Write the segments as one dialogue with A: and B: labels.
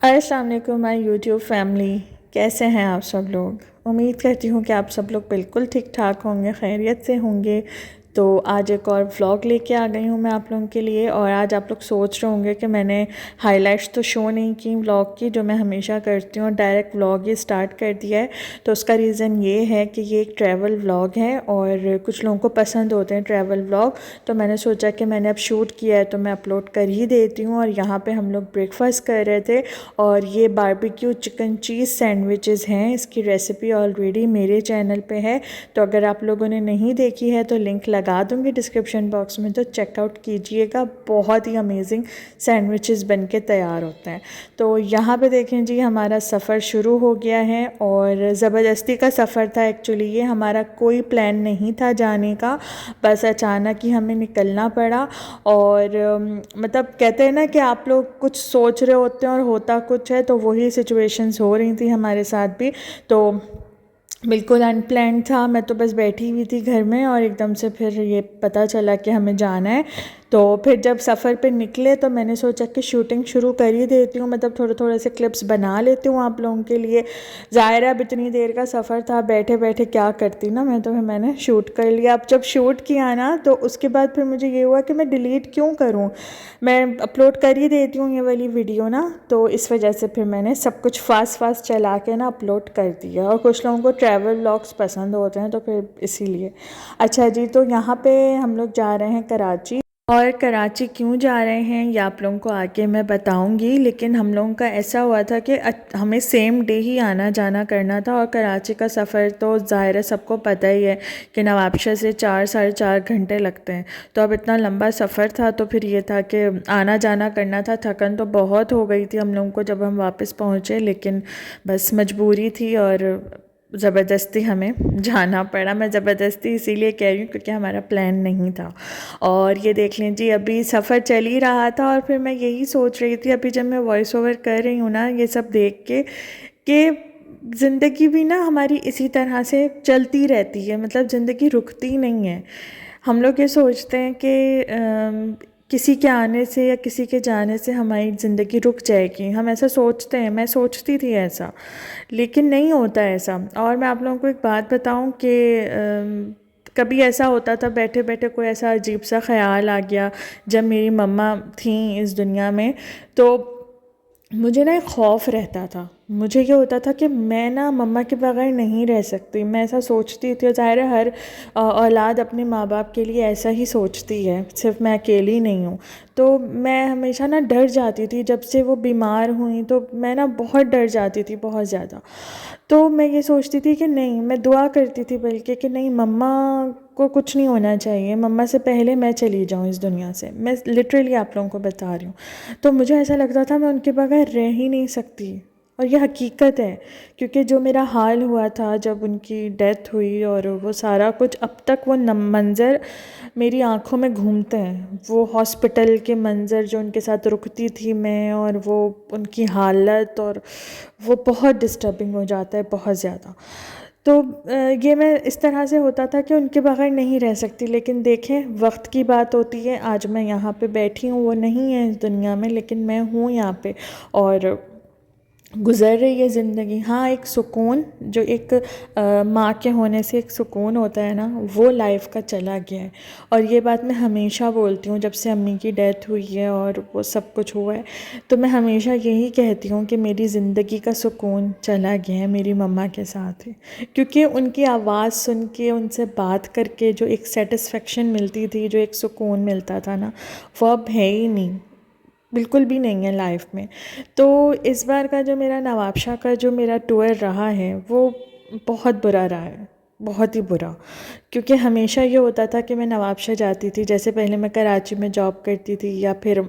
A: अस्सलाम वालेकुम my YouTube family. कैसे हैं आप सब लोग? उम्मीद करती हूँ कि आप सब लोग बिल्कुल ठीक ठाक होंगे, खैरियत से होंगे। तो आज एक और व्लॉग लेके आ गई हूँ मैं आप लोगों के लिए। और आज आप लोग सोच रहे होंगे कि मैंने हाइलाइट्स तो शो नहीं की व्लॉग की, जो मैं हमेशा करती हूँ, डायरेक्ट व्लॉग ही स्टार्ट कर दिया है। तो उसका रीज़न ये है कि ये एक ट्रैवल व्लॉग है और कुछ लोगों को पसंद होते हैं ट्रैवल व्लॉग। तो मैंने सोचा कि मैंने अब शूट किया है तो मैं अपलोड कर ही देती हूँ। और यहाँ पे हम लोग ब्रेकफास्ट कर रहे थे और ये बारबेक्यू चिकन चीज़ सैंडविचेस हैं। इसकी रेसिपी ऑलरेडी मेरे चैनल पे है, तो अगर आप लोगों ने नहीं देखी है तो लिंक लगा दूँगी डिस्क्रिप्शन बॉक्स में, तो चेकआउट कीजिएगा। बहुत ही अमेजिंग सैंडविचेस बन के तैयार होते हैं। तो यहाँ पे देखें जी, हमारा सफ़र शुरू हो गया है और ज़बरदस्ती का सफ़र था एक्चुअली। ये हमारा कोई प्लान नहीं था जाने का, बस अचानक ही हमें निकलना पड़ा। और मतलब कहते हैं ना कि आप लोग कुछ सोच रहे होते हैं और होता कुछ है, तो वही सिचुएशंस हो रही थी हमारे साथ भी। तो बिल्कुल अनप्लान्ड था। मैं तो बस बैठी हुई थी घर में और एकदम से फिर ये पता चला कि हमें जाना है। तो फिर जब सफ़र पे निकले तो मैंने सोचा कि शूटिंग शुरू कर ही देती हूँ, मतलब थोड़े थोड़े से क्लिप्स बना लेती हूँ आप लोगों के लिए। ज़ाहिर है अब इतनी देर का सफ़र था, बैठे बैठे क्या करती ना मैं, तो फिर मैंने शूट कर लिया। अब जब शूट किया ना तो उसके बाद फिर मुझे ये हुआ कि मैं डिलीट क्यों करूँ, मैं अपलोड कर ही देती हूँ ये वाली वीडियो ना। तो इस वजह से फिर मैंने सब कुछ फास्ट चला के ना अपलोड कर दिया। और कुछ लोगों को ट्रैवल व्लॉग्स पसंद होते हैं तो फिर इसीलिए। अच्छा जी, तो यहाँ पे हम लोग जा रहे हैं कराची। और कराची क्यों जा रहे हैं ये आप लोगों को आगे मैं बताऊंगी। लेकिन हम लोगों का ऐसा हुआ था कि हमें सेम डे ही आना जाना करना था। और कराची का सफ़र तो ज़ाहिर है सबको पता ही है कि नवाबशाह से 4-4.5 घंटे लगते हैं। तो अब इतना लंबा सफ़र था तो फिर ये था कि आना जाना करना था। थकन तो बहुत हो गई थी हम लोगों को जब हम वापस पहुँचे, लेकिन बस मजबूरी थी और ज़बरदस्ती हमें जाना पड़ा। मैं ज़बरदस्ती इसीलिए कह रही हूँ क्योंकि हमारा प्लान नहीं था। और ये देख लें जी, अभी सफ़र चल ही रहा था और फिर मैं यही सोच रही थी अभी जब मैं वॉइस ओवर कर रही हूँ ना, ये सब देख के कि ज़िंदगी भी ना हमारी इसी तरह से चलती रहती है, मतलब ज़िंदगी रुकती नहीं है। हम लोग ये सोचते हैं कि किसी के आने से या किसी के जाने से हमारी ज़िंदगी रुक जाएगी, हम ऐसा सोचते हैं, मैं सोचती थी ऐसा, लेकिन नहीं होता ऐसा। और मैं आप लोगों को एक बात बताऊं कि कभी ऐसा होता था बैठे बैठे कोई ऐसा अजीब सा ख़्याल आ गया जब मेरी मम्मा थी इस दुनिया में, तो मुझे ना एक खौफ रहता था। मुझे ये होता था कि मैं ना मम्मा के बगैर नहीं रह सकती। मैं ऐसा सोचती थी, ज़ाहिर है हर औलाद अपने माँ बाप के लिए ऐसा ही सोचती है, सिर्फ मैं अकेली नहीं हूँ। तो मैं हमेशा ना डर जाती थी, जब से वो बीमार हुई तो मैं ना बहुत डर जाती थी, बहुत ज़्यादा। तो मैं ये सोचती थी कि नहीं, मैं दुआ करती थी बल्कि कि नहीं, मम्मा को कुछ नहीं होना चाहिए, मम्मा से पहले मैं चली जाऊँ इस दुनिया से। मैं लिटरली आप लोगों को बता रही हूँ। तो मुझे ऐसा लगता था मैं उनके बगैर रह ही नहीं सकती। और ये हकीकत है, क्योंकि जो मेरा हाल हुआ था जब उनकी डेथ हुई और वो सारा कुछ, अब तक वो मंज़र मेरी आंखों में घूमते हैं। वो हॉस्पिटल के मंज़र जो उनके साथ रुकती थी मैं, और वो उनकी हालत, और वो बहुत डिस्टर्बिंग हो जाता है, बहुत ज़्यादा। तो ये मैं इस तरह से होता था कि उनके बगैर नहीं रह सकती। लेकिन देखें, वक्त की बात होती है, आज मैं यहाँ पे बैठी हूँ, वो नहीं है इस दुनिया में, लेकिन मैं हूँ यहाँ पे और गुज़र रही है ज़िंदगी। हाँ, एक सुकून जो एक माँ के होने से एक सुकून होता है ना, वो लाइफ का चला गया है। और ये बात मैं हमेशा बोलती हूँ, जब से अम्मी की डेथ हुई है और वो सब कुछ हुआ है, तो मैं हमेशा यही कहती हूँ कि मेरी ज़िंदगी का सुकून चला गया है मेरी मम्मा के साथ ही। क्योंकि उनकी आवाज़ सुन के, उनसे बात करके जो एक सेटिस्फेक्शन मिलती थी, जो एक सुकून मिलता था ना, वो अब है ही नहीं, बिल्कुल भी नहीं है लाइफ में। तो इस बार का जो मेरा नवाबशाह का जो मेरा टूर रहा है वो बहुत बुरा रहा है, बहुत ही बुरा। क्योंकि हमेशा ये होता था कि मैं नवाबशाह जाती थी, जैसे पहले मैं कराची में जॉब करती थी, या फिर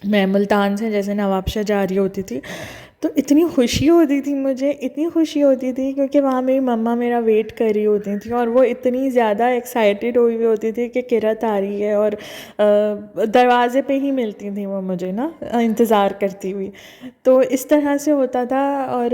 A: मैं मुल्तान से जैसे नवाबशाह जा रही होती थी, तो इतनी खुशी होती थी मुझे, इतनी खुशी होती थी क्योंकि वहाँ मेरी मम्मा मेरा वेट कर रही होती थी और वो इतनी ज़्यादा एक्साइटेड हुई हुई होती थी कि किरत आ रही है, और दरवाज़े पे ही मिलती थी वो मुझे ना, इंतज़ार करती हुई। तो इस तरह से होता था। और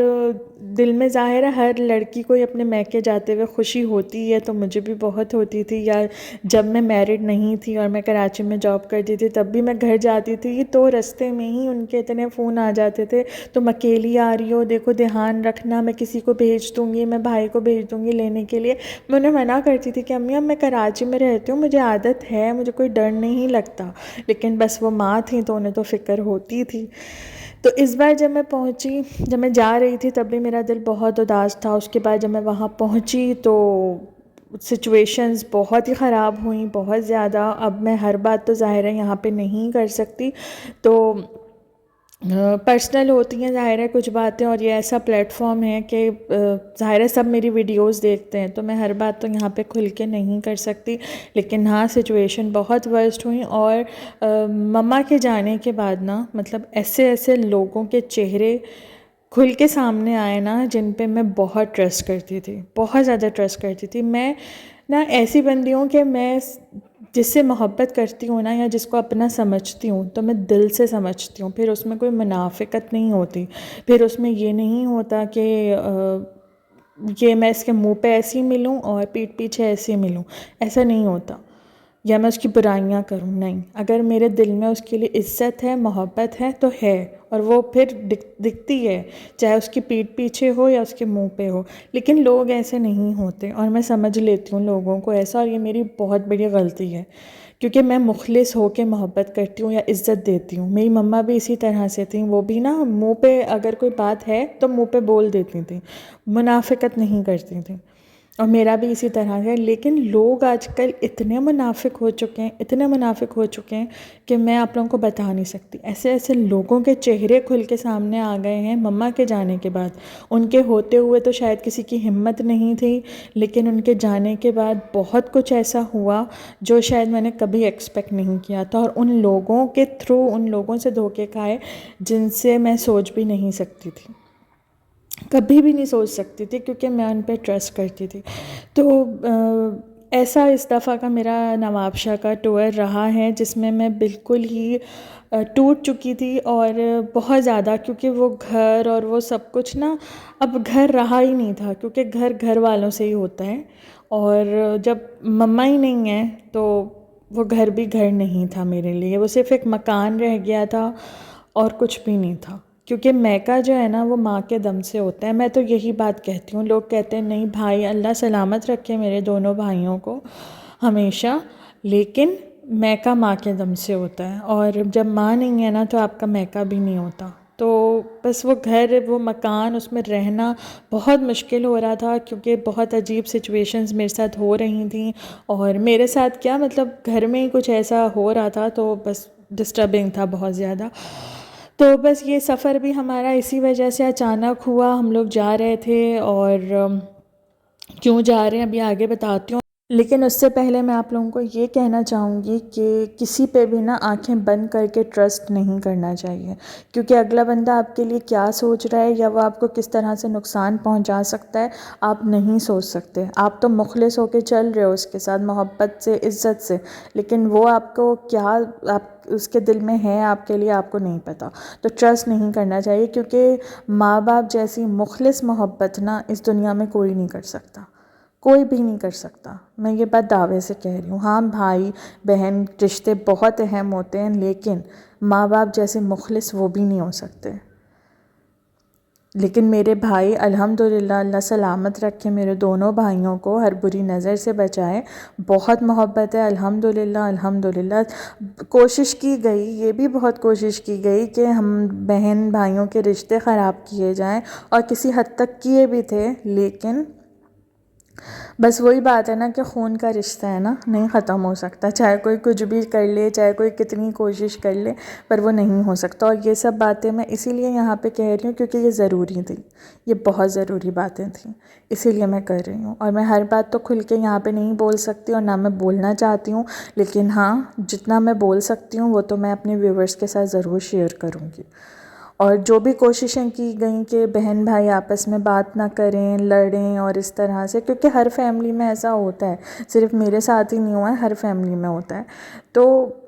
A: दिल में ज़ाहिर है हर लड़की को ही अपने मैके जाते हुए खुशी होती है, तो मुझे भी बहुत होती थी। या जब मैं मैरिड नहीं थी और मैं कराची में जॉब करती थी तब भी मैं घर जाती थी तो रास्ते में ही उनके इतने फ़ोन आ जाते थे, तुम अकेली आ रही हो, देखो ध्यान रखना, मैं किसी को भेज दूँगी, मैं भाई को भेज दूँगी लेने के लिए। मैं उन्हें मना करती थी कि अम्मी अब मैं कराची में रहती हूँ, मुझे आदत है, मुझे कोई डर नहीं लगता। लेकिन बस वो माँ थी तो उन्हें तो फ़िक्र होती थी। तो इस बार जब मैं पहुंची, जब मैं जा रही थी तब भी मेरा दिल बहुत उदास था। उसके बाद जब मैं वहाँ पहुंची तो सिचुएशंस बहुत ही ख़राब हुई, बहुत ज़्यादा। अब मैं हर बात तो ज़ाहिर है यहाँ पे नहीं कर सकती, तो पर्सनल होती हैं ज़ाहिर है कुछ बातें, और ये ऐसा प्लेटफॉर्म है कि ज़ाहिर है सब मेरी वीडियोस देखते हैं, तो मैं हर बात तो यहाँ पे खुल के नहीं कर सकती। लेकिन हाँ, सिचुएशन बहुत वर्स्ट हुई। और मम्मा के जाने के बाद ना, मतलब ऐसे ऐसे लोगों के चेहरे खुल के सामने आए ना जिन पे मैं बहुत ट्रस्ट करती थी, बहुत ज़्यादा ट्रस्ट करती थी। मैं ना ऐसी बंदी हूँ कि मैं जिससे मोहब्बत करती हूँ ना, या जिसको अपना समझती हूँ, तो मैं दिल से समझती हूँ। फिर उसमें कोई मुनाफिकत नहीं होती, फिर उसमें ये नहीं होता कि ये मैं इसके मुंह पे ऐसी मिलूँ और पीठ पीछे ऐसी मिलूँ, ऐसा नहीं होता। या मैं उसकी बुराइयां करूं, नहीं। अगर मेरे दिल में उसके लिए इज़्ज़त है, मोहब्बत है तो है, और वो फिर दिखती है, चाहे उसकी पीठ पीछे हो या उसके मुंह पे हो। लेकिन लोग ऐसे नहीं होते, और मैं समझ लेती हूँ लोगों को ऐसा, और ये मेरी बहुत बड़ी गलती है क्योंकि मैं मुखलिस होकर मोहब्बत करती हूँ या इज़्ज़त देती हूँ। मेरी मम्मा भी इसी तरह से थी, वो भी ना मुंह पे अगर कोई बात है तो मुंह पे बोल देती थी, मुनाफिकत नहीं करती थी, और मेरा भी इसी तरह है। लेकिन लोग आजकल इतने मुनाफिक हो चुके हैं, इतने मुनाफिक हो चुके हैं कि मैं आप लोगों को बता नहीं सकती। ऐसे ऐसे लोगों के चेहरे खुल के सामने आ गए हैं मम्मा के जाने के बाद। उनके होते हुए तो शायद किसी की हिम्मत नहीं थी, लेकिन उनके जाने के बाद बहुत कुछ ऐसा हुआ जो शायद मैंने कभी एक्सपेक्ट नहीं किया था। और उन लोगों के थ्रू उन लोगों से धोखे खाए जिनसे मैं सोच भी नहीं सकती थी, कभी भी नहीं सोच सकती थी, क्योंकि मैं उन पर ट्रस्ट करती थी। तो ऐसा इस दफ़ा का मेरा नवाबशाह का टूर रहा है जिसमें मैं बिल्कुल ही टूट चुकी थी, और बहुत ज़्यादा, क्योंकि वो घर और वो सब कुछ ना अब घर रहा ही नहीं था, क्योंकि घर घर वालों से ही होता है। और जब मम्मा ही नहीं है तो वो घर भी घर नहीं था मेरे लिए, वो सिर्फ़ एक मकान रह गया था और कुछ भी नहीं था। क्योंकि मैका जो है ना वो माँ के दम से होता है, मैं तो यही बात कहती हूँ। लोग कहते हैं नहीं भाई, अल्लाह सलामत रखे मेरे दोनों भाइयों को हमेशा, लेकिन मैका माँ के दम से होता है, और जब माँ नहीं है ना तो आपका मैका भी नहीं होता। तो बस वो घर, वो मकान, उसमें रहना बहुत मुश्किल हो रहा था, क्योंकि बहुत अजीब सिचुएशंस मेरे साथ हो रही थी। और मेरे साथ क्या, मतलब घर में ही कुछ ऐसा हो रहा था, तो बस डिस्टर्बिंग था बहुत ज़्यादा। तो बस ये सफ़र भी हमारा इसी वजह से अचानक हुआ। हम लोग जा रहे थे, और क्यों जा रहे हैं अभी आगे बताती हूँ। लेकिन उससे पहले मैं आप लोगों को ये कहना चाहूँगी कि किसी पे भी ना आंखें बंद करके ट्रस्ट नहीं करना चाहिए, क्योंकि अगला बंदा आपके लिए क्या सोच रहा है या वो आपको किस तरह से नुकसान पहुंचा सकता है, आप नहीं सोच सकते। आप तो मुखलिस होकर चल रहे हो उसके साथ, मोहब्बत से, इज़्ज़त से, लेकिन वो आपको क्या आप उसके दिल में है आपके लिए आपको नहीं पता। तो ट्रस्ट नहीं करना चाहिए, क्योंकि माँ बाप जैसी मुखलिस मोहब्बत ना इस दुनिया में कोई नहीं कर सकता, कोई भी नहीं कर सकता। मैं ये बात दावे से कह रही हूँ। हाँ, भाई बहन रिश्ते बहुत अहम होते हैं, लेकिन माँ बाप जैसे मुखलिस वो भी नहीं हो सकते। लेकिन मेरे भाई अल्हम्दुलिल्लाह, अल्लाह सलामत रखे मेरे दोनों भाइयों को, हर बुरी नज़र से बचाए। बहुत मोहब्बत है अल्हम्दुलिल्लाह, अल्हम्दुलिल्लाह। कोशिश की गई, ये भी बहुत कोशिश की गई कि हम बहन भाइयों के रिश्ते ख़राब किए जाएं, और किसी हद तक किए भी थे, लेकिन बस वही बात है ना कि खून का रिश्ता है ना, नहीं ख़त्म हो सकता। चाहे कोई कुछ भी कर ले, चाहे कोई कितनी कोशिश कर ले, पर वो नहीं हो सकता। और ये सब बातें मैं इसीलिए यहाँ पे कह रही हूँ क्योंकि ये ज़रूरी थी, ये बहुत ज़रूरी बातें थी, इसीलिए मैं कर रही हूँ। और मैं हर बात तो खुल के यहाँ पे नहीं बोल सकती, और ना मैं बोलना चाहती हूँ, लेकिन हाँ, जितना मैं बोल सकती हूँ वो तो मैं अपने व्यूवर्स के साथ ज़रूर शेयर करूँगी। और जो भी कोशिशें की गई कि बहन भाई आपस में बात ना करें, लड़ें और इस तरह से, क्योंकि हर फैमिली में ऐसा होता है, सिर्फ मेरे साथ ही नहीं हुआ है, हर फैमिली में होता है। तो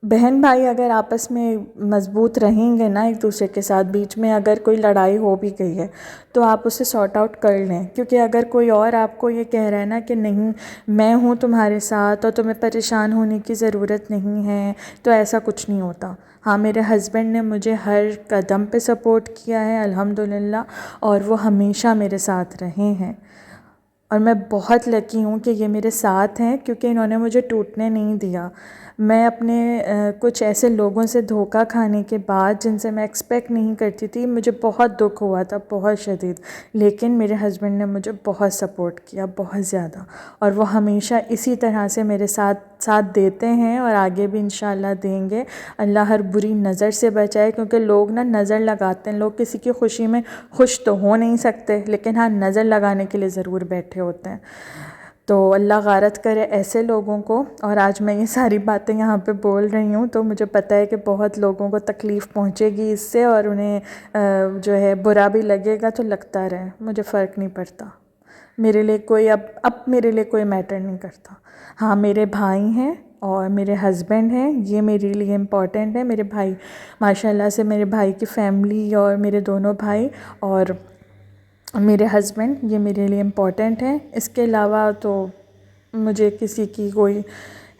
A: बहन भाई अगर आपस में मज़बूत रहेंगे ना एक दूसरे के साथ, बीच में अगर कोई लड़ाई हो भी गई है तो आप उसे सॉर्ट आउट कर लें। क्योंकि अगर कोई और आपको ये कह रहा है ना कि नहीं मैं हूँ तुम्हारे साथ और तुम्हें परेशान होने की ज़रूरत नहीं है, तो ऐसा कुछ नहीं होता। हाँ, मेरे हस्बैंड ने मुझे हर कदम पे सपोर्ट किया है अल्हम्दुलिल्लाह, और वो हमेशा मेरे साथ रहे हैं। और मैं बहुत लकी हूँ कि ये मेरे साथ हैं, क्योंकि इन्होंने मुझे टूटने नहीं दिया। मैं अपने कुछ ऐसे लोगों से धोखा खाने के बाद, जिनसे मैं एक्सपेक्ट नहीं करती थी, मुझे बहुत दुख हुआ था, बहुत शदीद। लेकिन मेरे हस्बैंड ने मुझे बहुत सपोर्ट किया, बहुत ज़्यादा, और वो हमेशा इसी तरह से मेरे साथ साथ देते हैं और आगे भी इंशाल्लाह देंगे। अल्लाह हर बुरी नज़र से बचाए, क्योंकि लोग ना नज़र लगाते हैं, लोग किसी की खुशी में खुश तो हो नहीं सकते, लेकिन हाँ नज़र लगाने के लिए ज़रूर बैठे होते हैं। तो अल्लाह गारत करे ऐसे लोगों को। और आज मैं ये सारी बातें यहाँ पे बोल रही हूँ तो मुझे पता है कि बहुत लोगों को तकलीफ़ पहुँचेगी इससे, और उन्हें जो है बुरा भी लगेगा, तो लगता रहे, मुझे फ़र्क नहीं पड़ता। मेरे लिए कोई अब मेरे लिए कोई मैटर नहीं करता। हाँ, मेरे भाई हैं और मेरे हस्बैंड हैं, ये मेरे लिए इम्पॉर्टेंट है। मेरे भाई माशाल्लाह से, मेरे भाई की फ़ैमिली और मेरे दोनों भाई और मेरे हस्बैंड, ये मेरे लिए इम्पॉर्टेंट हैं। इसके अलावा तो मुझे किसी की कोई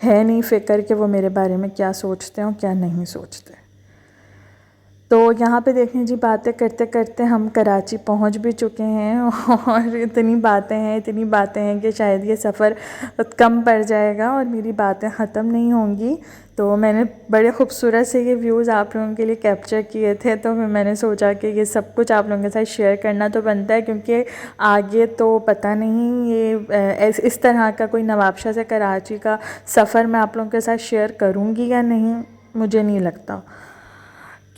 A: है नहीं फ़िक्र कि वो मेरे बारे में क्या सोचते हैं और क्या नहीं सोचते। तो यहाँ पे देखें जी, बातें करते करते हम कराची पहुँच भी चुके हैं, और इतनी बातें हैं कि शायद ये सफ़र कम पड़ जाएगा और मेरी बातें ख़त्म नहीं होंगी। तो मैंने बड़े ख़ूबसूरत से ये व्यूज़ आप लोगों के लिए कैप्चर किए थे, तो फिर मैंने सोचा कि ये सब कुछ आप लोगों के साथ शेयर करना तो बनता है, क्योंकि आगे तो पता नहीं ये इस तरह का कोई नवाबशाह से कराची का सफ़र मैं आप लोगों के साथ शेयर करूँगी या नहीं, मुझे नहीं लगता,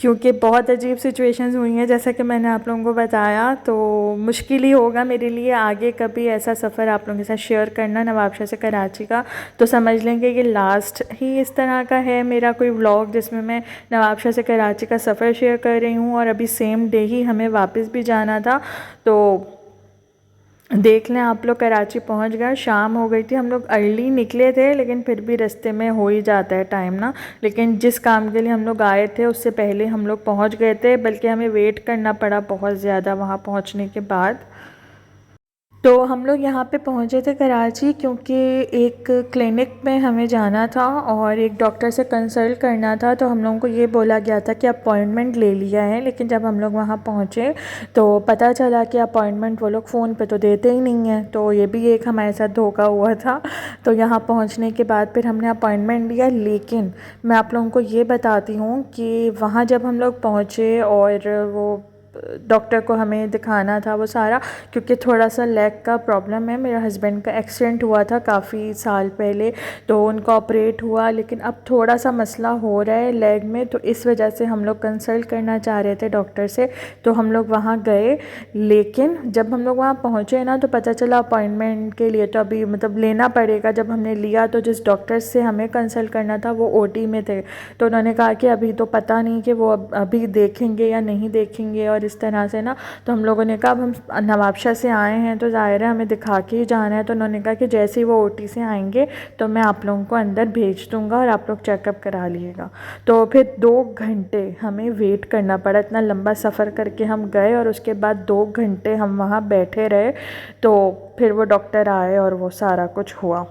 A: क्योंकि बहुत अजीब सिचुएशंस हुई हैं जैसा कि मैंने आप लोगों को बताया। तो मुश्किल ही होगा मेरे लिए आगे कभी ऐसा सफ़र आप लोगों के साथ शेयर करना नवाबशाह से कराची का। तो समझ लेंगे कि लास्ट ही इस तरह का है मेरा कोई व्लॉग, जिसमें मैं नवाबशाह से कराची का सफ़र शेयर कर रही हूँ, और अभी सेम डे ही हमें वापस भी जाना था। तो देख लें आप लोग, कराची पहुंच गए, शाम हो गई थी, हम लोग अर्ली निकले थे, लेकिन फिर भी रास्ते में हो ही जाता है टाइम ना। लेकिन जिस काम के लिए हम लोग आए थे उससे पहले हम लोग पहुंच गए थे, बल्कि हमें वेट करना पड़ा बहुत ज़्यादा वहां पहुंचने के बाद। तो हम लोग यहाँ पे पहुँचे थे कराची, क्योंकि एक क्लिनिक में हमें जाना था और एक डॉक्टर से कंसल्ट करना था। तो हम लोगों को ये बोला गया था कि अपॉइंटमेंट ले लिया है, लेकिन जब हम लोग वहाँ पहुँचे तो पता चला कि अपॉइंटमेंट वो लोग फ़ोन पे तो देते ही नहीं हैं। तो ये भी एक हमारे साथ धोखा हुआ था। तो यहाँ पहुँचने के बाद फिर हमने अपॉइंटमेंट लिया, लेकिन मैं आप लोगों को ये बताती हूँ कि वहाँ जब हम लोग पहुँचे और वो डॉक्टर को हमें दिखाना था वो सारा, क्योंकि थोड़ा सा लेग का प्रॉब्लम है, मेरे हस्बैंड का एक्सीडेंट हुआ था काफ़ी साल पहले, तो उनका ऑपरेट हुआ, लेकिन अब थोड़ा सा मसला हो रहा है लेग में, तो इस वजह से हम लोग कंसल्ट करना चाह रहे थे डॉक्टर से। तो हम लोग वहाँ गए, लेकिन जब हम लोग वहाँ पहुँचे ना तो पता चला अपॉइंटमेंट के लिए तो अभी मतलब लेना पड़ेगा। जब हमने लिया तो जिस डॉक्टर से हमें कंसल्ट करना था वो ओटी में थे, तो उन्होंने कहा कि अभी तो पता नहीं कि वो अभी देखेंगे या नहीं देखेंगे, और इस तरह से ना। तो हम लोगों ने कहा अब हम नवाबशाह से आए हैं तो ज़ाहिर है हमें दिखा के ही जाना है। तो उन्होंने कहा कि जैसे ही वो ओटी से आएंगे तो मैं आप लोगों को अंदर भेज दूँगा और आप लोग चेकअप करा लीजिएगा। तो फिर 2 घंटे हमें वेट करना पड़ा, इतना लंबा सफ़र करके हम गए, और उसके बाद 2 घंटे हम वहाँ बैठे रहे। तो फिर वो डॉक्टर आए और वो सारा कुछ हुआ,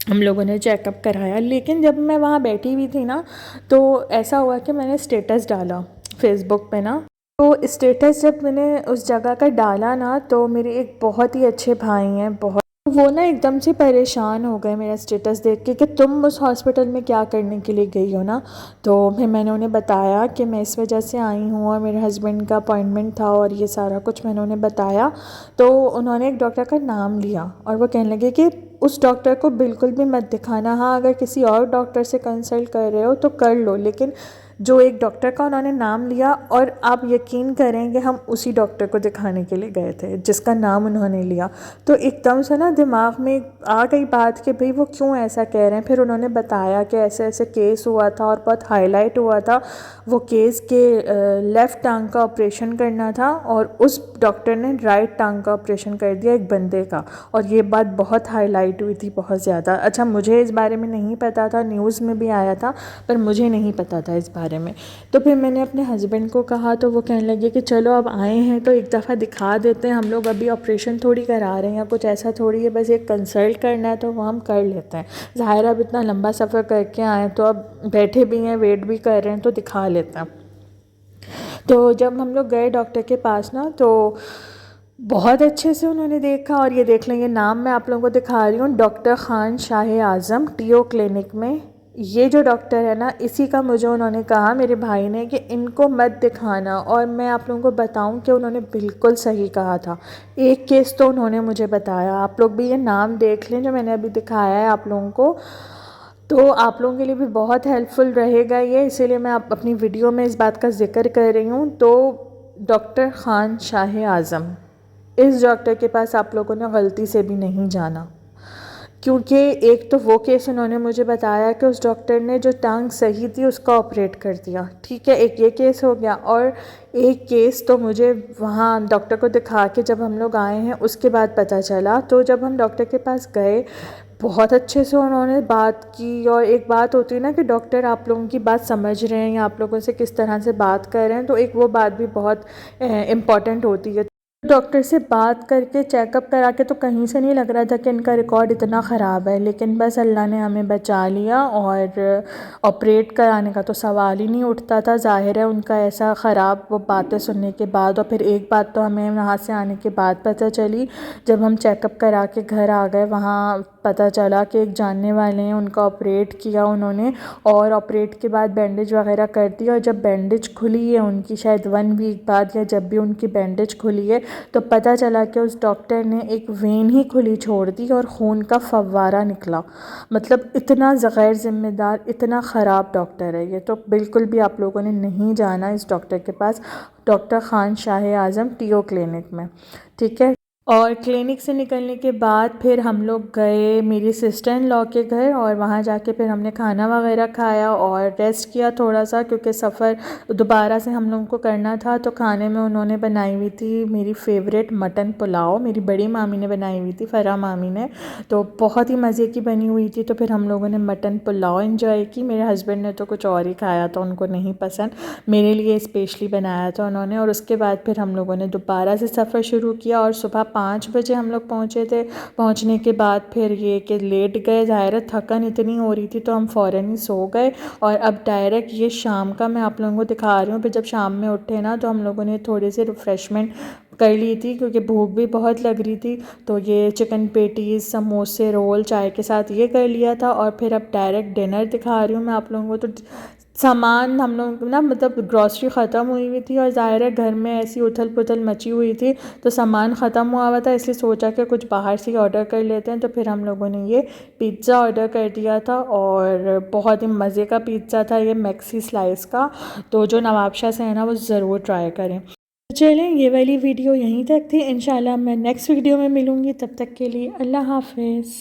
A: हम लोगों ने चेकअप कराया। लेकिन जब मैं वहाँ बैठी हुई थी ना तो ऐसा हुआ कि मैंने स्टेटस डाला फेसबुक पे ना, तो स्टेटस जब मैंने उस जगह का डाला ना तो मेरे एक बहुत ही अच्छे भाई हैं, बहुत, वो ना एकदम से परेशान हो गए मेरा स्टेटस देख के कि तुम उस हॉस्पिटल में क्या करने के लिए गई हो ना। तो फिर मैंने उन्हें बताया कि मैं इस वजह से आई हूँ और मेरे हस्बैंड का अपॉइंटमेंट था, और ये सारा कुछ मैंने उन्हें बताया। तो उन्होंने एक डॉक्टर का नाम लिया और वो कहने लगे कि उस डॉक्टर को बिल्कुल भी मत दिखाना, हाँ अगर किसी और डॉक्टर से कंसल्ट कर रहे हो तो कर लो, लेकिन जो एक डॉक्टर का उन्होंने नाम लिया और आप यकीन करेंगे हम उसी डॉक्टर को दिखाने के लिए गए थे जिसका नाम उन्होंने लिया। तो एकदम से ना दिमाग में आ गई बात कि भाई वो क्यों ऐसा कह रहे हैं। फिर उन्होंने बताया कि ऐसे ऐसे केस हुआ था और बहुत हाईलाइट हुआ था वो केस के लेफ़्ट टांग का ऑपरेशन करना था और उस डॉक्टर ने राइट टांग का ऑपरेशन कर दिया एक बंदे का, और ये बात बहुत हाईलाइट हुई थी बहुत ज़्यादा। अच्छा, मुझे इस बारे में नहीं पता था, न्यूज़ में भी आया था पर मुझे नहीं पता था इस बारे में। तो फिर मैंने अपने हस्बैंड को कहा तो वो कहने लगे कि चलो अब आए हैं तो एक दफ़ा दिखा देते हैं, हम लोग अभी ऑपरेशन थोड़ी करा रहे हैं, कुछ ऐसा थोड़ी है, बस एक कंसल्ट करना है तो वो हम कर लेते हैं। ज़ाहिर अब इतना लंबा सफ़र करके आए तो अब बैठे भी हैं, वेट भी कर रहे हैं तो दिखा लेते हैं। तो जब हम लोग गए डॉक्टर के पास ना तो बहुत अच्छे से उन्होंने देखा, और ये देख लेंगे नाम मैं आप लोगों को दिखा रही हूँ, doctor Khan Shah Azam TO clinic में। ये जो डॉक्टर है ना, इसी का मुझे उन्होंने कहा मेरे भाई ने कि इनको मत दिखाना, और मैं आप लोगों को बताऊं कि उन्होंने बिल्कुल सही कहा था। एक केस तो उन्होंने मुझे बताया, आप लोग भी ये नाम देख लें जो मैंने अभी दिखाया है आप लोगों को, तो आप लोगों के लिए भी बहुत हेल्पफुल रहेगा ये, इसीलिए मैं आप अपनी वीडियो में इस बात का ज़िक्र कर रही हूँ। तो डॉक्टर ख़ान शाह आज़म, इस डॉक्टर के पास आप लोगों ने गलती से भी नहीं जाना, क्योंकि एक तो वो केस उन्होंने मुझे बताया कि उस डॉक्टर ने जो टांग सही थी उसका ऑपरेट कर दिया, ठीक है, एक ये केस हो गया। और एक केस तो मुझे वहाँ डॉक्टर को दिखा के जब हम लोग आए हैं उसके बाद पता चला। तो जब हम डॉक्टर के पास गए बहुत अच्छे से उन्होंने बात की, और एक बात होती है ना कि डॉक्टर आप लोगों की बात समझ रहे हैं या आप लोगों से किस तरह से बात कर रहे हैं, तो एक वो बात भी बहुत इम्पॉर्टेंट होती है। डॉक्टर से बात करके चेकअप करा के तो कहीं से नहीं लग रहा था कि इनका रिकॉर्ड इतना ख़राब है, लेकिन बस अल्लाह ने हमें बचा लिया और ऑपरेट कराने का तो सवाल ही नहीं उठता था। ज़ाहिर है उनका ऐसा ख़राब वो बातें सुनने के बाद, और फिर एक बात तो हमें वहाँ से आने के बाद पता चली, जब हम चेकअप करा के घर आ गए वहाँ पता चला कि एक जानने वाले हैं उनका ऑपरेट किया उन्होंने, और ऑपरेट के बाद बैंडेज वगैरह कर दी, और जब बैंडेज खुली है उनकी शायद 1 वीक बाद, या जब भी उनकी बैंडेज खुली है तो पता चला कि उस डॉक्टर ने एक वेन ही खुली छोड़ दी और खून का फव्वारा निकला। मतलब इतना गैर ज़िम्मेदार, इतना ख़राब डॉक्टर है ये, तो बिल्कुल भी आप लोगों ने नहीं जाना इस डॉक्टर के पास, doctor Khan Shah Azam TO clinic में, ठीक है। और क्लिनिक से निकलने के बाद फिर हम लोग गए मेरी सिस्टर इन लॉ के घर, और वहाँ जाके फिर हमने खाना वगैरह खाया और रेस्ट किया थोड़ा सा, क्योंकि सफ़र दोबारा से हम लोगों को करना था। तो खाने में उन्होंने बनाई हुई थी मेरी फ़ेवरेट मटन पुलाव, मेरी बड़ी मामी ने बनाई हुई थी, फ़रा मामी ने, तो बहुत ही मज़े की बनी हुई थी। तो फिर हम लोगों ने मटन पुलाव एंजॉय की। मेरे हस्बैंड ने तो कुछ और ही खाया था, उनको नहीं पसंद, मेरे लिए स्पेशली बनाया था उन्होंने। और उसके बाद फिर हम लोगों ने दोबारा से सफ़र शुरू किया, और सुबह 5 बजे हम लोग पहुँचे थे। पहुँचने के बाद फिर ये कि लेट गए, ज़ाहिर थकन इतनी हो रही थी तो हम फ़ौरन ही सो गए। और अब डायरेक्ट ये शाम का मैं आप लोगों को दिखा रही हूँ। फिर जब शाम में उठे ना तो हम लोगों ने थोड़ी सी रिफ़्रेशमेंट कर ली थी, क्योंकि भूख भी बहुत लग रही थी। तो ये चिकन पेटीज़, समोसे, रोल चाय के साथ ये कर लिया था, और फिर अब डायरेक्ट डिनर दिखा रही हूँ मैं आप लोगों को। तो सामान हम लोग ना, मतलब ग्रॉसरी ख़त्म हुई हुई थी, और ज़ाहिर है घर में ऐसी उथल पुथल मची हुई थी, तो सामान ख़त्म हुआ हुआ था, इसलिए सोचा कि कुछ बाहर से ही ऑर्डर कर लेते हैं। तो फिर हम लोगों ने ये पिज़्ज़ा ऑर्डर कर दिया था, और बहुत ही मज़े का पिज़्ज़ा था ये, मैक्सी स्लाइस का। तो जो नवाबशाह से है ना वो ज़रूर ट्राई करें। तो चलें, ये वाली वीडियो यहीं तक थी, इंशाल्लाह मैं नेक्स्ट वीडियो में मिलूँगी, तब तक के लिए अल्लाह हाफ़िज़।